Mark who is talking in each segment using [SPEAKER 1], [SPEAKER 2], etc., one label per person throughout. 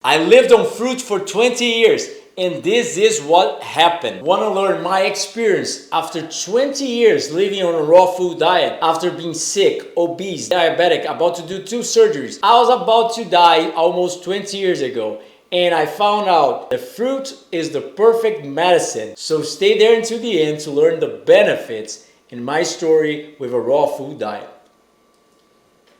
[SPEAKER 1] I lived on fruit for 20 years and this is what happened. Want to learn my experience after 20 years living on a raw food diet, after being sick, obese, diabetic, about to do 2 surgeries. I was about to die almost 20 years ago and I found out that fruit is the perfect medicine. So stay there until the end to learn the benefits in my story with a raw food diet.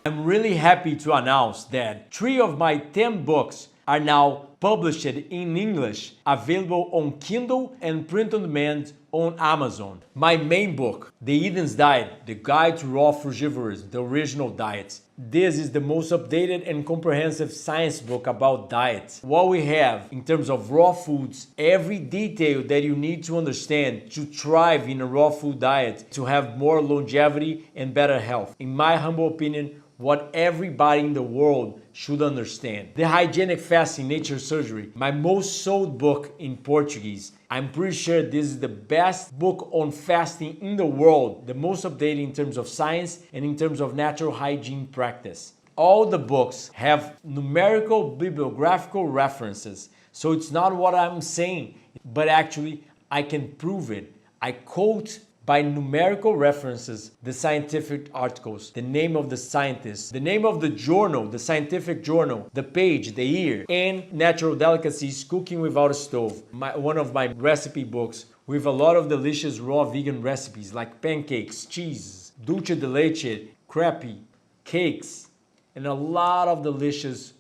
[SPEAKER 1] I'm really happy to announce that 3 of my 10 books are now published in English, available on Kindle and print on demand on Amazon. My main book, The Eden's Diet, The Guide to Raw Frugivorous, the original diet. This is the most updated and comprehensive science book about diets. What we have in terms of raw foods, every detail that you need to understand to thrive in a raw food diet, to have more longevity and better health. In my humble opinion, what everybody in the world should understand. The Hygienic Fasting Nature Surgery, my most sold book in Portuguese. I'm pretty sure this is the best book on fasting in the world, the most updated in terms of science and in terms of natural hygiene practice. All the books have numerical bibliographical references, so it's not what I'm saying, but actually I can prove it. I quote by numerical references, the scientific articles, the name of the scientist, the name of the journal, the scientific journal, the page, the year, and Natural Delicacies, Cooking Without a Stove, one of my recipe books with a lot of delicious raw vegan recipes like pancakes, cheese, dulce de leche, crepe, cakes, and a lot of delicious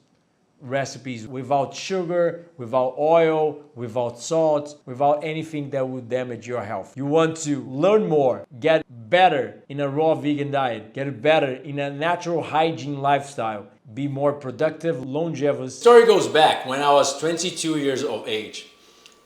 [SPEAKER 1] recipes without sugar, without oil, without salt, without anything that would damage your health. You want to learn more, get better in a raw vegan diet, get better in a natural hygiene lifestyle, be more productive, longevous. The story goes back when I was 22 years of age.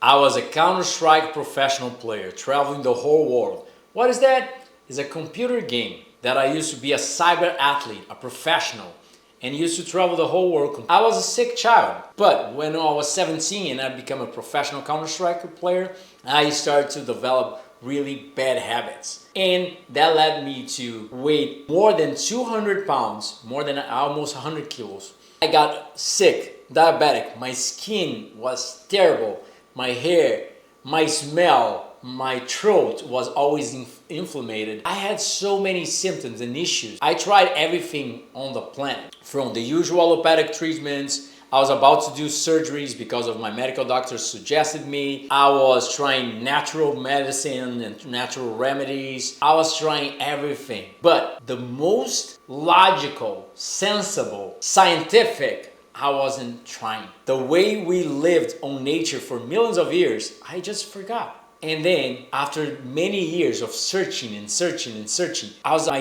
[SPEAKER 1] I was a Counter-Strike professional player, traveling the whole world. What is that? It's a computer game that I used to be a cyber athlete, a professional, and used to travel the whole world. I was a sick child, but when I was 17 and I became a professional Counter-Strike player, I started to develop really bad habits. And that led me to weigh more than 200 pounds, more than almost 100 kilos. I got sick, diabetic, my skin was terrible, my hair, my smell, my throat was always inflamed. I had so many symptoms and issues. I tried everything on the planet, from the usual allopathic treatments. I was about to do surgeries because of my medical doctor suggested me. I was trying natural medicine and natural remedies. I was trying everything. But the most logical, sensible, scientific, I wasn't trying. The way we lived on nature for millions of years, I just forgot. And then after many years of searching, my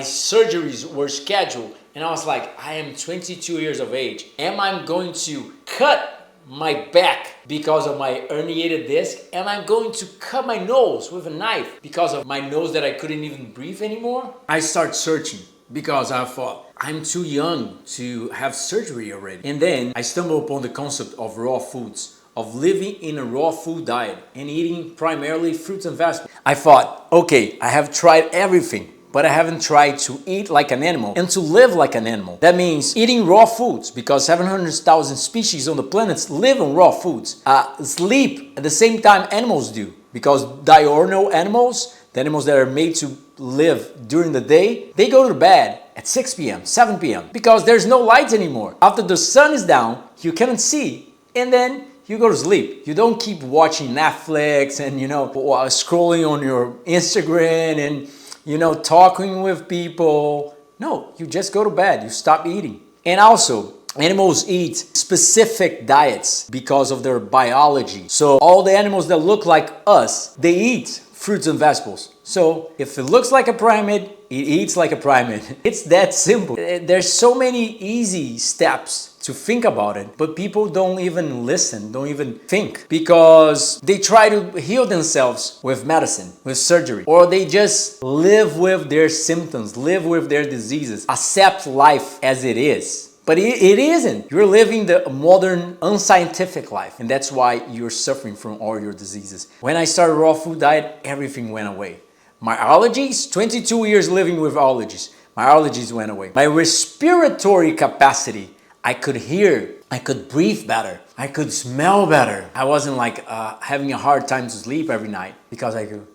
[SPEAKER 1] surgeries were scheduled and I was like, I am 22 years of age. Am I going to cut my back because of my herniated disc? Am I going to cut my nose with a knife because of my nose that I couldn't even breathe anymore? I started searching because I thought, I'm too young to have surgery already. And then I stumbled upon the concept of raw foods, of living in a raw food diet and eating primarily fruits and vegetables. I thought, okay, I have tried everything, but I haven't tried to eat like an animal and to live like an animal. That means eating raw foods, because 700,000 species on the planet live on raw foods. Sleep at the same time animals do, because diurnal animals, the animals that are made to live during the day, they go to bed at 6 p.m., 7 p.m. because there's no light anymore. After the sun is down, you cannot see, and then you go to sleep. You don't keep watching Netflix and, scrolling on your Instagram and, talking with people. No, you just go to bed. You stop eating. And also, animals eat specific diets because of their biology. So all the animals that look like us, they eat fruits and vegetables. So if it looks like a primate, it eats like a primate. It's that simple. There's so many easy steps to think about it, but people don't even listen, don't even think, because they try to heal themselves with medicine, with surgery, or they just live with their symptoms, live with their diseases, accept life as it is. But it isn't. You're living the modern, unscientific life, and that's why you're suffering from all your diseases. When I started raw food diet, everything went away. My allergies, 22 years living with allergies, my allergies went away. My respiratory capacity, I could hear, I could breathe better. I could smell better. I wasn't like having a hard time to sleep every night because I could.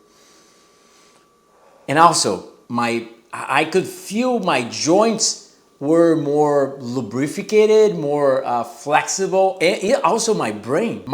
[SPEAKER 1] And also, I could feel my joints were more lubricated, more flexible. And also my brain,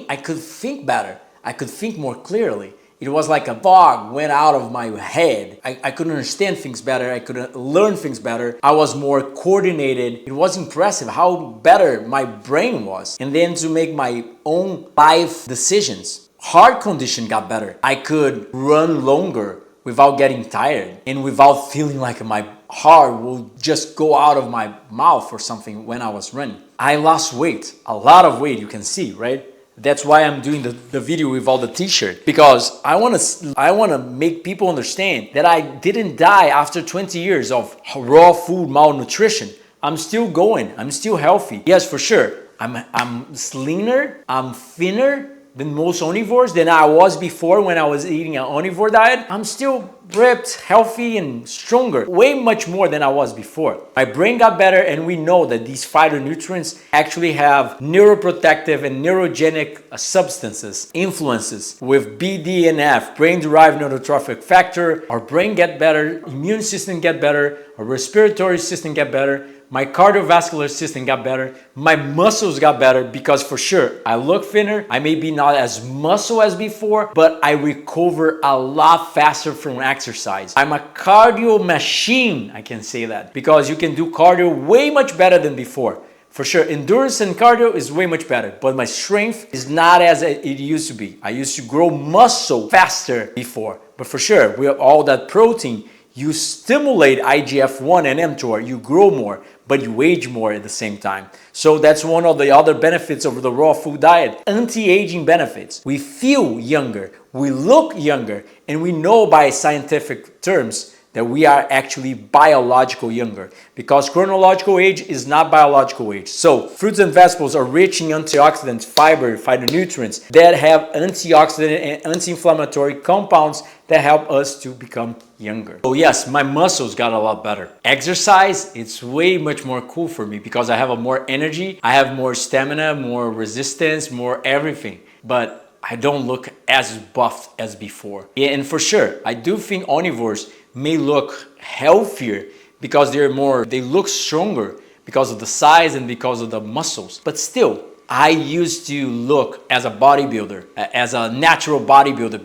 [SPEAKER 1] I could think better. I could think more clearly. It was like a fog went out of my head. I could understand things better. I could learn things better. I was more coordinated. It was impressive how better my brain was. And then to make my own life decisions. Heart condition got better. I could run longer without getting tired and without feeling like my heart will just go out of my mouth or something when I was running. I lost weight, a lot of weight, you can see, right? That's why I'm doing the video with all the t-shirt, because I want to make people understand that I didn't die after 20 years of raw food malnutrition. I'm still going, I'm still healthy. Yes, for sure. I'm leaner, I'm thinner than most omnivores than I was before when I was eating an omnivore diet. I'm still ripped, healthy, and stronger, way much more than I was before. My brain got better, and we know that these phytonutrients actually have neuroprotective and neurogenic substances, influences with BDNF, brain-derived neurotrophic factor. Our brain get better, immune system get better, our respiratory system get better, my cardiovascular system got better, my muscles got better, because for sure, I look thinner, I may be not as muscle as before, but I recover a lot faster from exercise. I'm a cardio machine, I can say that, because you can do cardio way much better than before. For sure, endurance and cardio is way much better, but my strength is not as it used to be. I used to grow muscle faster before, but for sure, with all that protein, you stimulate IGF-1 and mTOR, you grow more, but you age more at the same time. So that's one of the other benefits of the raw food diet, anti-aging benefits. We feel younger, we look younger, and we know by scientific terms that we are actually biological younger, because chronological age is not biological age. So fruits and vegetables are rich in antioxidants, fiber, phytonutrients that have antioxidant and anti-inflammatory compounds that help us to become younger. So yes, my muscles got a lot better. Exercise, it's way much more cool for me because I have more energy, I have more stamina, more resistance, more everything. But I don't look as buff as before. And for sure, I do think omnivores may look healthier because they look stronger because of the size and because of the muscles. But still, I used to look as a bodybuilder, as a natural bodybuilder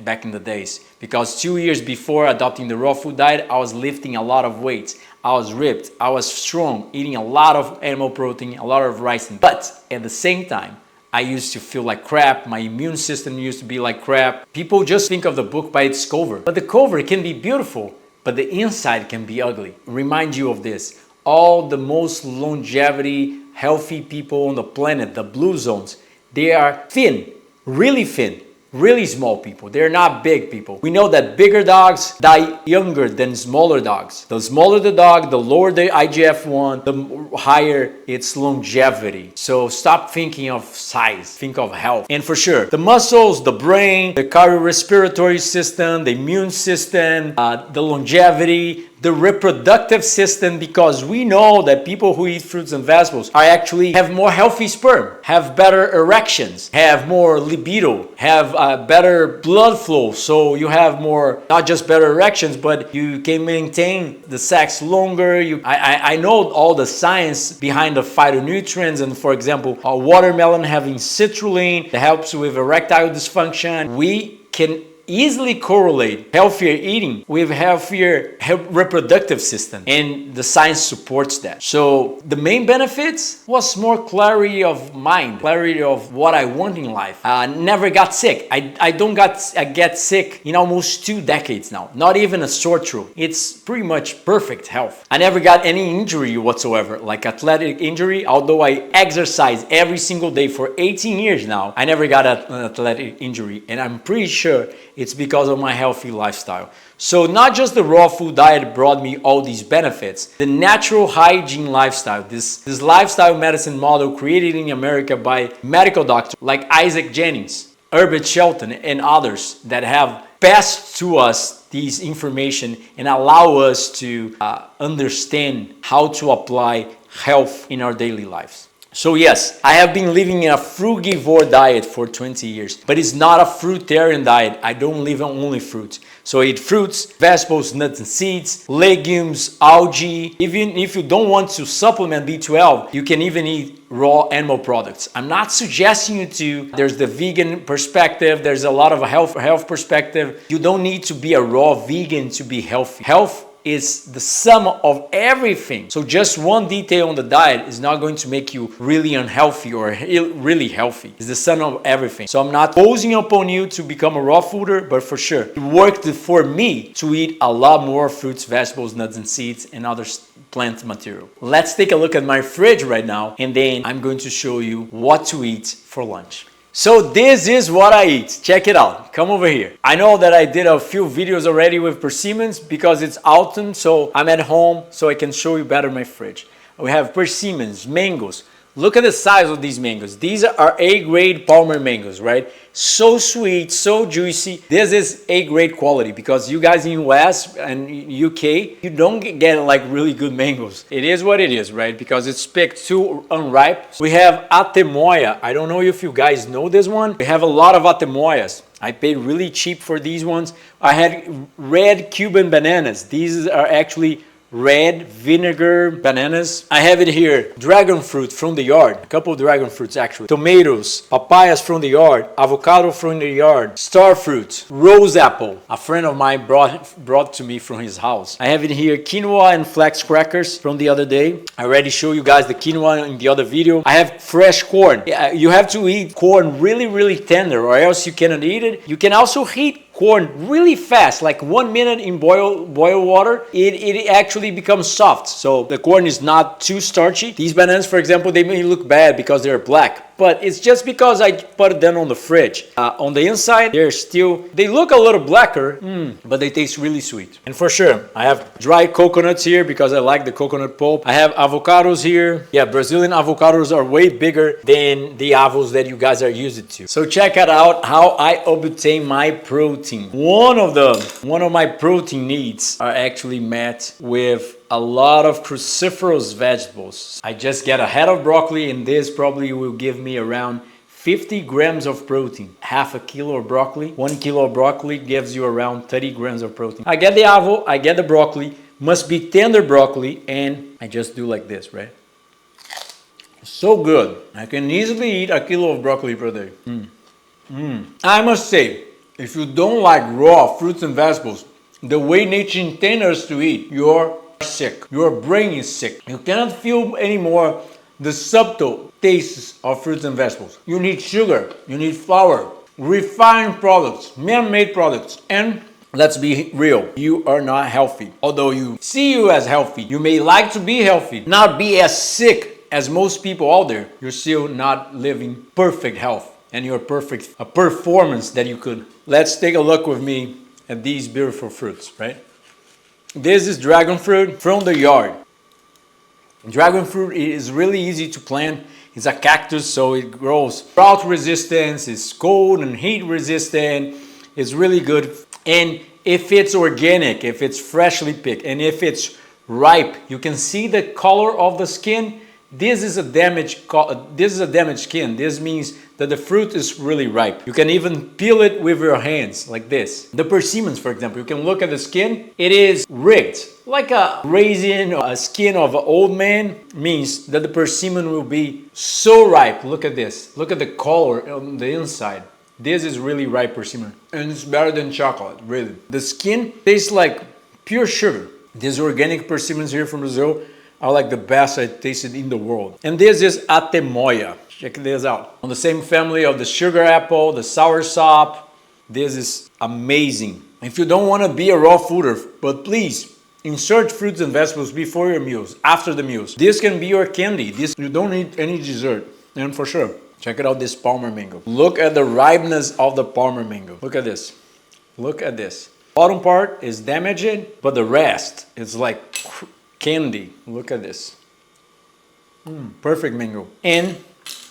[SPEAKER 1] back in the days. Because 2 years before adopting the raw food diet, I was lifting a lot of weights. I was ripped, I was strong, eating a lot of animal protein, a lot of rice. But at the same time, I used to feel like crap. My immune system used to be like crap. People just think of the book by its cover. But the cover can be beautiful, but the inside can be ugly. Remind you of this. All the most longevity, healthy people on the planet, the blue zones, they are thin, really small people. They're not big people. We know that bigger dogs die younger than smaller dogs. The smaller the dog, the lower the IGF-1, the higher its longevity. So stop thinking of size, think of health. And for sure, the muscles, the brain, the cardiorespiratory system, the immune system, the longevity, the reproductive system, because we know that people who eat fruits and vegetables are actually have more healthy sperm, have better erections, have more libido, have better blood flow. So you have more, not just better erections, but you can maintain the sex longer. I know all the science behind the phytonutrients, and for example, a watermelon having citrulline that helps with erectile dysfunction. We can easily correlate healthier eating with healthier reproductive system, and the science supports that. So the main benefits was more clarity of mind, clarity of what I want in life. Never got sick. I get sick in almost 2 decades now, not even a sore throat. It's pretty much perfect health. I never got any injury whatsoever, like athletic injury. Although I exercise every single day for 18 years now, I never got an athletic injury, and I'm pretty sure it's because of my healthy lifestyle. So not just the raw food diet brought me all these benefits, the natural hygiene lifestyle, this lifestyle medicine model created in America by medical doctors like Isaac Jennings, Herbert Shelton, and others that have passed to us these information and allow us to understand how to apply health in our daily lives. So yes, I have been living in a frugivore diet for 20 years, but it's not a fruitarian diet. I don't live on only fruit. So I eat fruits, vegetables, nuts and seeds, legumes, algae. Even if you don't want to supplement B12, you can even eat raw animal products. I'm not suggesting you to. There's the vegan perspective. There's a lot of health perspective. You don't need to be a raw vegan to be healthy. Health is the sum of everything. So just one detail on the diet is not going to make you really unhealthy or really healthy. It's the sum of everything. So I'm not posing upon you to become a raw fooder, but for sure, it worked for me to eat a lot more fruits, vegetables, nuts and seeds and other plant material. Let's take a look at my fridge right now, and then I'm going to show you what to eat for lunch. So this is what I eat. Check it out. Come over here. I know that I did a few videos already with persimmons because it's autumn, so I'm at home, so I can show you better my fridge. We have persimmons, mangoes. Look at the size of these mangoes. These are A-grade Palmer mangoes, right? So sweet, so juicy. This is A-grade quality because you guys in US and UK, you don't get like really good mangoes. It is what it is, right? Because it's picked too unripe. We have atemoia. I don't know if you guys know this one. We have a lot of atemoias. I paid really cheap for these ones. I had red Cuban bananas. These are actually red vinegar bananas. I have it here. Dragon fruit from the yard. A couple of dragon fruits actually. Tomatoes, papayas from the yard, avocado from the yard, star fruit, rose apple. A friend of mine brought to me from his house. I have it here. Quinoa and flax crackers from the other day. I already showed you guys the quinoa in the other video. I have fresh corn. You have to eat corn really tender or else you cannot eat it. You can also heat corn really fast, like 1 minute in boil water, it actually becomes soft. So the corn is not too starchy. These bananas, for example, they may look bad because they're black, but it's just because I put them on the fridge. On the inside, they look a little blacker, but they taste really sweet. And for sure, I have dry coconuts here because I like the coconut pulp. I have avocados here. Yeah, Brazilian avocados are way bigger than the avos that you guys are used to. So check it out how I obtain my protein. One of my protein needs are actually met with a lot of cruciferous vegetables. I just get a head of broccoli, and this probably will give me around 50 grams of protein. Half a kilo of broccoli. 1 kilo of broccoli gives you around 30 grams of protein. I get the avo, I get the broccoli, must be tender broccoli, and I just do like this, right? So good. I can easily eat a kilo of broccoli per day. I must say, if you don't like raw fruits and vegetables, the way nature intended us to eat, you're sick. Your brain is sick. You cannot feel anymore the subtle tastes of fruits and vegetables. You need sugar, you need flour, refined products, man-made products, and let's be real, you are not healthy. Although you see you as healthy, you may like to be healthy, not be as sick as most people out there, you're still not living perfect health and your perfect performance that you could. Let's take a look with me at these beautiful fruits, right? This is dragon fruit from the yard. Dragon fruit is really easy to plant. It's a cactus, so it grows drought resistance, it's cold and heat resistant. It's really good. And if it's organic, if it's freshly picked, and if it's ripe, you can see the color of the skin. This is a damaged skin. This means that the fruit is really ripe. You can even peel it with your hands like this. The persimmons, for example, you can look at the skin. It is rigged. Like a raisin or a skin of an old man means that the persimmon will be so ripe. Look at this. Look at the color on the inside. This is really ripe persimmon. And it's better than chocolate, really. The skin tastes like pure sugar. These organic persimmons here from Brazil are like the best I tasted in the world. And this is atemoia. Check this out. On the same family of the sugar apple, the soursop. This is amazing. If you don't want to be a raw fooder, but please insert fruits and vegetables before your meals, after the meals. This can be your candy. You don't need any dessert. And for sure, check it out, this Palmer mango. Look at the ripeness of the Palmer mango. Look at this. Look at this. Bottom part is damaged, but the rest is like candy. Look at this. Perfect mango. And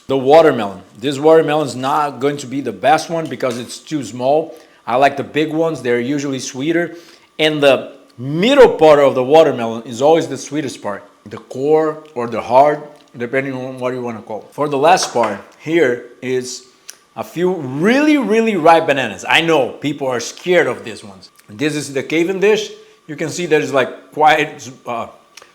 [SPEAKER 1] the watermelon. This watermelon is not going to be the best one because it's too small. I like the big ones. They're usually sweeter. And the middle part of the watermelon is always the sweetest part. The core or the heart depending on what you want to call. For the last part, here is a few really, really ripe bananas. I know people are scared of these ones. This is the Cavendish. You can see that it's like quite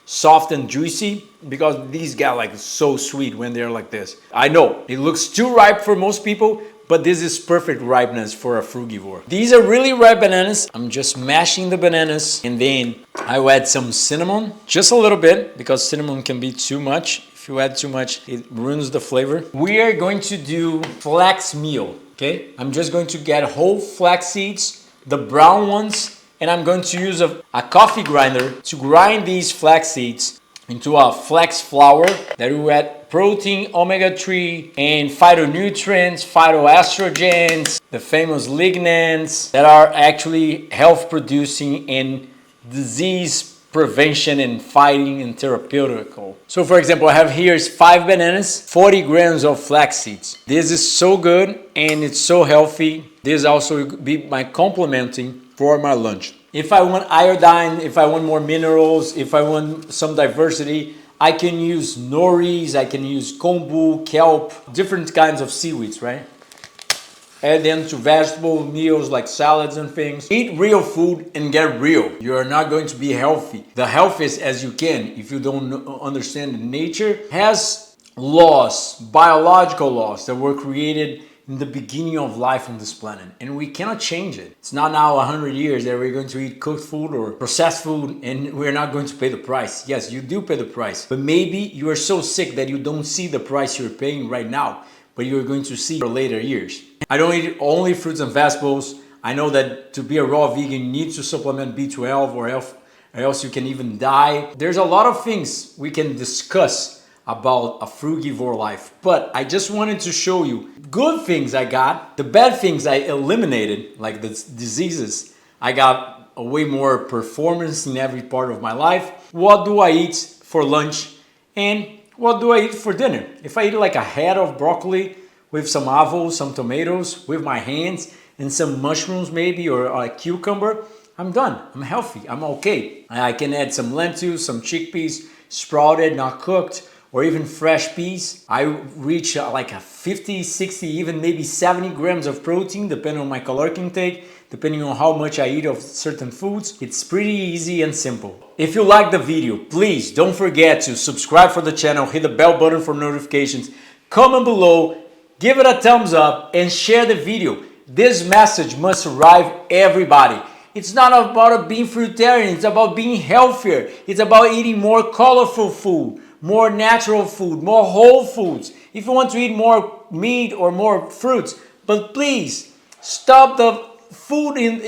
[SPEAKER 1] soft and juicy because these get like so sweet when they're like this. I know it looks too ripe for most people, but this is perfect ripeness for a frugivore. These are really ripe bananas. I'm just mashing the bananas and then I will add some cinnamon, just a little bit because cinnamon can be too much. If you add too much, it ruins the flavor. We are going to do flax meal, okay? I'm just going to get whole flax seeds, the brown ones, and I'm going to use a coffee grinder to grind these flax seeds into a flax flour that will add protein, omega-3, and phytonutrients, phytoestrogens, the famous lignans that are actually health producing and disease prevention and fighting and therapeutical. So for example, I have here 5 bananas, 40 grams of flax seeds. This is so good and it's so healthy. This also will be my complementing for my lunch. If I want iodine, if I want more minerals, if I want some diversity, I can use noris, I can use kombu, kelp, different kinds of seaweeds, right? Add them to vegetable meals like salads and things. Eat real food and get real. You are not going to be healthy. The healthiest as you can, if you don't understand that nature has laws, biological laws that were created in the beginning of life on this planet, and we cannot change it. It's not now 100 years that we're going to eat cooked food or processed food and we're not going to pay the price. Yes, you do pay the price, but maybe you are so sick that you don't see the price you're paying right now, but you're going to see for later years. I don't eat only fruits and vegetables. I know that to be a raw vegan, you need to supplement B12 or else you can even die. There's a lot of things we can discuss about a frugivore life, but I just wanted to show you good things I got, the bad things I eliminated, like the diseases. I got a way more performance in every part of my life. What do I eat for lunch and what do I eat for dinner? If I eat like a head of broccoli with some avos, some tomatoes with my hands and some mushrooms maybe or a cucumber, I'm done. I'm healthy. I'm okay. I can add some lentils, some chickpeas, sprouted, not cooked, or even fresh peas. I reach like a 50, 60, even maybe 70 grams of protein, depending on my caloric intake, depending on how much I eat of certain foods. It's pretty easy and simple. If you like the video, please don't forget to subscribe for the channel, hit the bell button for notifications, comment below, give it a thumbs up, and share the video. This message must arrive everybody. It's not about being fruitarian, it's about being healthier. It's about eating more colorful food, more natural food, more whole foods. If you want to eat more meat or more fruits, but please stop the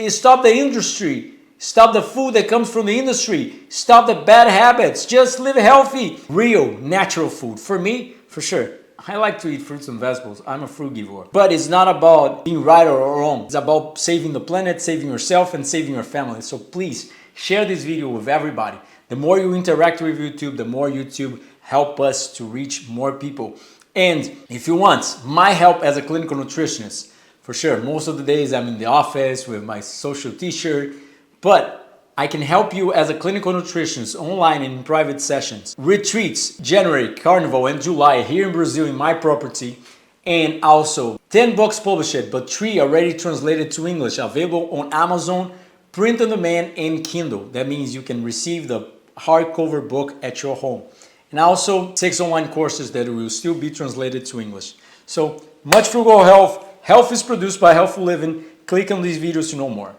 [SPEAKER 1] stop the industry. Stop the food that comes from the industry. Stop the bad habits. Just live healthy. Real, natural food. For me, for sure. I like to eat fruits and vegetables. I'm a frugivore. But it's not about being right or wrong. It's about saving the planet, saving yourself, and saving your family. So please share this video with everybody. The more you interact with YouTube, the more YouTube help us to reach more people. And if you want my help as a clinical nutritionist, for sure, most of the days I'm in the office with my social t-shirt, but I can help you as a clinical nutritionist online and in private sessions. Retreats, January, Carnival, and July here in Brazil in my property. And also 10 books published, but 3 already translated to English, available on Amazon, print on demand, and Kindle. That means you can receive the hardcover book at your home. And also 6 online courses that will still be translated to English. So much frugal health. Health is produced by Healthful Living. Click on these videos to know more.